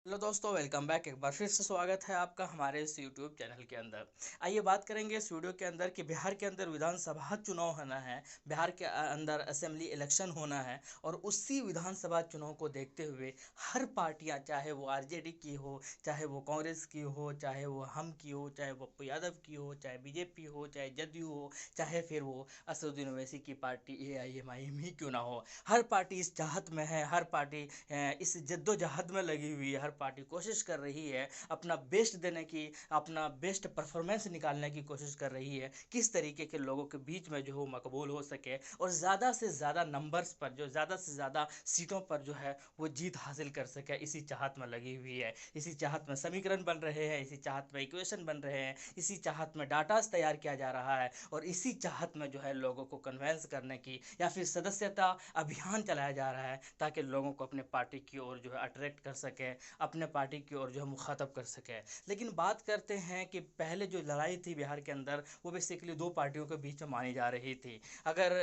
Hello दोस्तों, welcome back. एक बार फिर से स्वागत है आपका हमारे इस यूट्यूब चैनल के अंदर। आइए बात करेंगे इस वीडियो के अंदर कि बिहार के अंदर विधानसभा चुनाव होना है। बिहार के अंदर असेंबली इलेक्शन होना है और उसी विधानसभा चुनाव को देखते हुए हर पार्टियां, चाहे वो आरजेडी की हो, चाहे वो कांग्रेस की हो, चाहे वो हम की हो, चाहे पप्पू यादव की हो, चाहे बीजेपी हो, चाहे जदयू हो, चाहे फिर वो असदुद्दीन ओवैसी की पार्टी एआईएमआईएम ही क्यों ना हो, हर पार्टी इस चाहत में है। हर पार्टी इस जद्दोजहद में लगी हुई है। हर पार्टी कोशिश कर रही है अपना बेस्ट देने की, अपना बेस्ट परफॉर्मेंस निकालने की कोशिश कर रही है, किस तरीके के लोगों के बीच में जो हो मकबूल हो सके और ज़्यादा से ज़्यादा नंबर्स पर, जो ज़्यादा से ज़्यादा सीटों पर जो है वो जीत हासिल कर सके। इसी चाहत में लगी हुई है, इसी चाहत में समीकरण बन रहे हैं, इसी चाहत में इक्वेशन बन रहे हैं, इसी चाहत में डाटास तैयार किया जा रहा है और इसी चाहत में जो है लोगों को कन्वेंस करने की या फिर सदस्यता अभियान चलाया जा रहा है ताकि लोगों को अपने पार्टी की ओर जो है अट्रैक्ट कर सके, अपने पार्टी की ओर जो है मुखातब कर सके। लेकिन बात करते हैं कि पहले जो लड़ाई थी बिहार के अंदर वो बेसिकली दो पार्टियों के बीच में मानी जा रही थी। अगर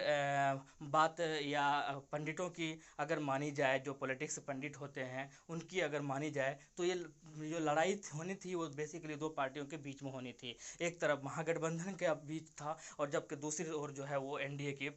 बात या पंडितों की अगर मानी जाए, जो पॉलिटिक्स पंडित होते हैं उनकी अगर मानी जाए, तो ये जो लड़ाई होनी थी वो बेसिकली दो पार्टियों के बीच में होनी थी। एक तरफ महागठबंधन के बीच था और जबकि दूसरी ओर जो है वो एनडीए की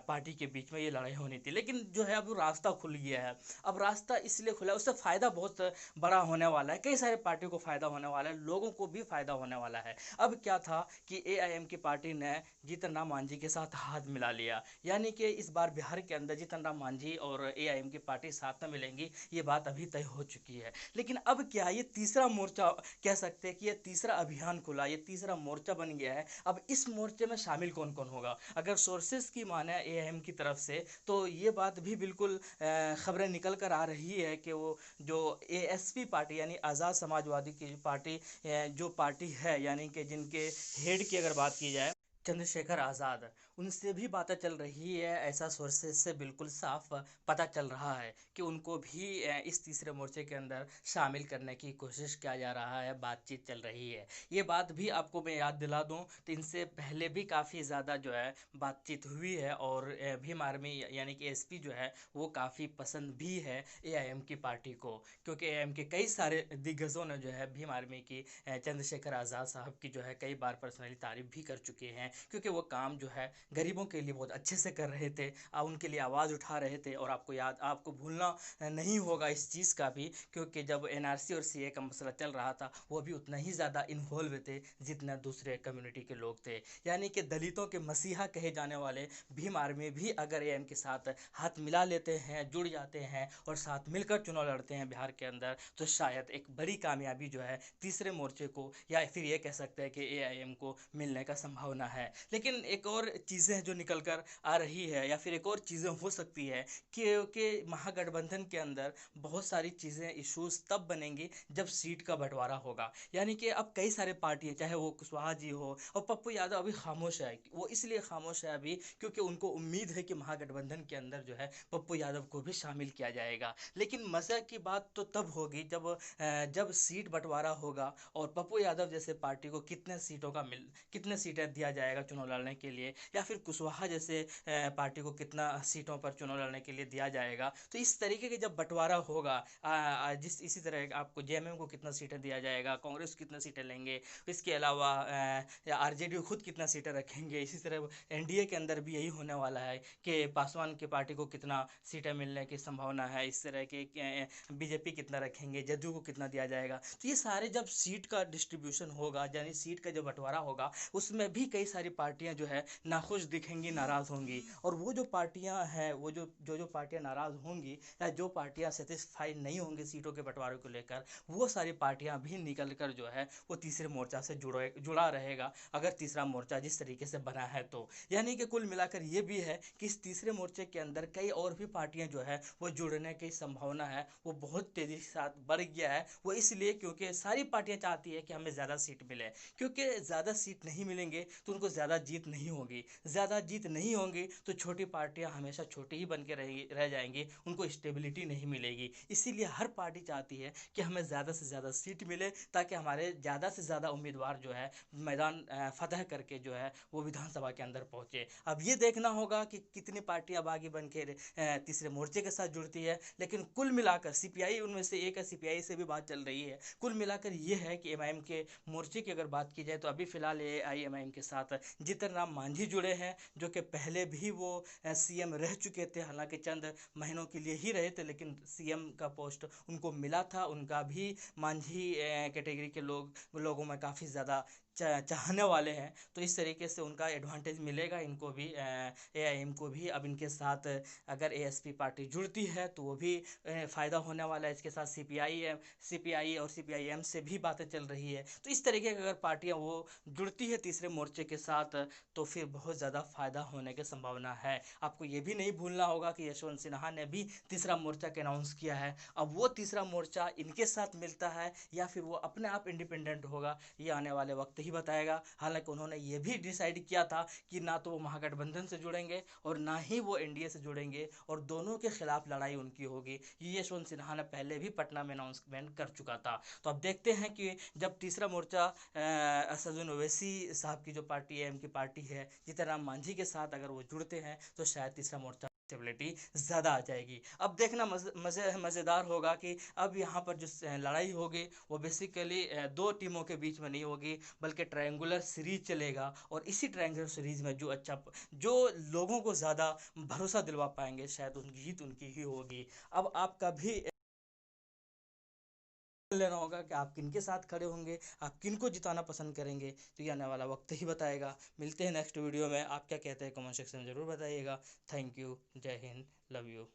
पार्टी के बीच में ये लड़ाई होनी थी। लेकिन जो है अब रास्ता खुल गया है। अब रास्ता इसलिए खुला है, उससे फ़ायदा बहुत बड़ा होने वाला है, कई सारे पार्टियों को फ़ायदा होने वाला है, लोगों को भी फ़ायदा होने वाला है। अब क्या था कि एआईएम की पार्टी ने जीतन राम मांझी के साथ हाथ मिला लिया, यानी कि इस बार बिहार के अंदर जीतन राम मांझी और एआईएम की पार्टी साथ में मिलेंगी, ये बात अभी तय हो चुकी है। लेकिन अब क्या, ये तीसरा मोर्चा कह सकते हैं कि ये तीसरा अभियान खुला, ये तीसरा मोर्चा बन गया है। अब इस मोर्चे में शामिल कौन कौन होगा? अगर सोर्सेज की माने एआईएम की तरफ से, तो ये बात भी बिल्कुल खबरें निकल कर आ रही है कि वो जो एएसपी पार्टी यानी आज़ाद समाजवादी की पार्टी, जो पार्टी है, यानी कि जिनके हेड की अगर बात की जाए चंद्रशेखर आज़ाद, उनसे भी बातें चल रही है। ऐसा सोर्सेज से बिल्कुल साफ पता चल रहा है कि उनको भी इस तीसरे मोर्चे के अंदर शामिल करने की कोशिश किया जा रहा है, बातचीत चल रही है। ये बात भी आपको मैं याद दिला दूं तो इनसे पहले भी काफ़ी ज़्यादा जो है बातचीत हुई है और भीम आर्मी यानी कि एसपी जो है वो काफ़ी पसंद भी है एआईएम की पार्टी को, क्योंकि एआईएम के कई सारे दिग्गजों ने जो है भीम आर्मी की चंद्रशेखर आज़ाद साहब की जो है कई बार पर्सनली तारीफ भी कर चुके हैं, क्योंकि वो काम जो है गरीबों के लिए बहुत अच्छे से कर रहे थे, उनके लिए आवाज़ उठा रहे थे। और आपको भूलना नहीं होगा इस चीज़ का भी, क्योंकि जब एनआरसी और सीए का मसला चल रहा था वो भी उतना ही ज़्यादा इन्वॉल्व थे जितना दूसरे कम्युनिटी के लोग थे। यानी कि दलितों के मसीहा कहे जाने वाले भीम आर्मी भी अगर एएम के साथ हाथ मिला लेते हैं, जुड़ जाते हैं और साथ मिलकर चुनाव लड़ते हैं बिहार के अंदर, तो शायद एक बड़ी कामयाबी जो है तीसरे मोर्चे को या फिर ये कह सकते हैं कि एआईएम को मिलने का संभावना है। लेकिन एक और चीज़ें जो निकल कर आ रही है या फिर एक और चीज़ें हो सकती है कि महागठबंधन के अंदर बहुत सारी चीज़ें इश्यूज तब बनेंगी जब सीट का बंटवारा होगा। यानी कि अब कई सारे पार्टियां, चाहे वो कुशवाहा जी हो, और पप्पू यादव अभी खामोश है। वो इसलिए खामोश है अभी क्योंकि उनको उम्मीद है कि महागठबंधन के अंदर जो है पप्पू यादव को भी शामिल किया जाएगा। लेकिन मज़े की बात तो तब होगी जब सीट बंटवारा होगा और पप्पू यादव जैसे पार्टी को कितने सीटें दिया जाएगा चुनाव लड़ने के लिए, या फिर कुशवाहा जैसे पार्टी को कितना सीटों पर चुनाव लड़ने के लिए दिया जाएगा। तो इस तरीके के जब बंटवारा होगा, जिस इसी तरह आपको जेएमएम को कितना सीटें दिया जाएगा, कांग्रेस कितना सीटें लेंगे, इसके अलावा आरजेडी खुद कितना सीटें रखेंगे, इसी तरह एनडीए के अंदर भी यही होने वाला है कि पासवान की पार्टी को कितना सीटें मिलने की संभावना है, इस तरह के बीजेपी कितना रखेंगे, जदयू को कितना दिया जाएगा। तो ये सारे जब सीट का डिस्ट्रीब्यूशन होगा, यानी सीट का जो बंटवारा होगा, उसमें भी कई सारी पार्टियां जो है नाखुश दिखेंगी, नाराज़ होंगी। और वो जो पार्टियां हैं, वो जो पार्टियां नाराज़ होंगी या जो पार्टियां सेटिस्फाई नहीं होंगी सीटों के बंटवारे को लेकर, वो सारी पार्टियां भी निकल कर जो है वो तीसरे मोर्चा से जुड़ा रहेगा, अगर तीसरा मोर्चा जिस तरीके से बना है तो। यानी कि कुल मिलाकर ये भी है कि इस तीसरे मोर्चे के अंदर कई और भी पार्टियां जो है वो जुड़ने की संभावना है, वो बहुत तेज़ी के साथ बढ़ गया है। वो इसलिए क्योंकि सारी पार्टियां चाहती है कि हमें ज़्यादा सीट मिले, क्योंकि ज़्यादा सीट नहीं मिलेंगे तो उनको ज़्यादा जीत नहीं होगी। ज़्यादा जीत नहीं होंगी तो छोटी पार्टियां हमेशा छोटी ही बन के रह जाएंगी, उनको स्टेबिलिटी नहीं मिलेगी। इसीलिए हर पार्टी चाहती है कि हमें ज़्यादा से ज़्यादा सीट मिले, ताकि हमारे ज़्यादा से ज़्यादा उम्मीदवार जो है मैदान फतह करके जो है वो विधानसभा के अंदर पहुँचे। अब ये देखना होगा कि कितनी पार्टियां बागी बन के तीसरे मोर्चे के साथ जुड़ती है। लेकिन कुल मिलाकर सीपीआई उनमें से एक है, सीपीआई से भी बात चल रही है। कुल मिलाकर ये है कि एमआईएम के मोर्चे की अगर बात की जाए तो अभी फिलहाल एआईएमआईएम के साथ जीतन राम मांझी जुड़े हैं, जो कि पहले भी वो सीएम रह चुके थे। हालांकि चंद महीनों के लिए ही रहे थे, लेकिन सीएम का पोस्ट उनको मिला था। उनका भी मांझी कैटेगरी के लोगों में काफ़ी ज़्यादा चाहने वाले हैं। तो इस तरीके से उनका एडवांटेज मिलेगा इनको भी, एआईएम को भी। अब इनके साथ अगर एएसपी पार्टी जुड़ती है तो वो भी फ़ायदा होने वाला है। इसके साथ सीपीआई और सीपीआईएम से भी बातें चल रही है। तो इस तरीके की अगर पार्टियां वो जुड़ती है तीसरे मोर्चे के साथ, तो फिर बहुत ज़्यादा फ़ायदा होने की संभावना है। आपको ये भी नहीं भूलना होगा कि यशवंत सिन्हा ने भी तीसरा मोर्चा के अनाउंस किया है। अब वो तीसरा मोर्चा इनके साथ मिलता है या फिर वो अपने आप इंडिपेंडेंट होगा, ये आने वाले वक्त ही बताएगा। हालांकि उन्होंने ये भी डिसाइड किया था कि ना तो वो महागठबंधन से जुड़ेंगे और ना ही वो एनडीए से जुड़ेंगे, और दोनों के खिलाफ लड़ाई उनकी होगी। ये यशवंत सिन्हा ने पहले भी पटना में अनाउंसमेंट कर चुका था। तो अब देखते हैं कि जब तीसरा मोर्चा असदुद्दीन ओवैसी साहब की जो पार्टी है, इनकी पार्टी है, जीतन राम मांझी के साथ अगर वो जुड़ते हैं तो शायद तीसरा मोर्चा स्टेबिलिटी ज़्यादा आ जाएगी। अब देखना मज़ेदार होगा कि अब यहाँ पर जो लड़ाई होगी वो बेसिकली दो टीमों के बीच में नहीं होगी, बल्कि ट्रायंगुलर सीरीज चलेगा। और इसी ट्रायंगुलर सीरीज में जो लोगों को ज़्यादा भरोसा दिलवा पाएंगे, शायद उनकी जीत उनकी ही होगी। अब आपका भी लेना होगा कि आप किन के साथ खड़े होंगे, आप किन को जिताना पसंद करेंगे, तो ये आने वाला वक्त ही बताएगा। मिलते हैं नेक्स्ट वीडियो में। आप क्या कहते हैं कमेंट सेक्शन में ज़रूर बताइएगा। थैंक यू, जय हिंद, लव यू।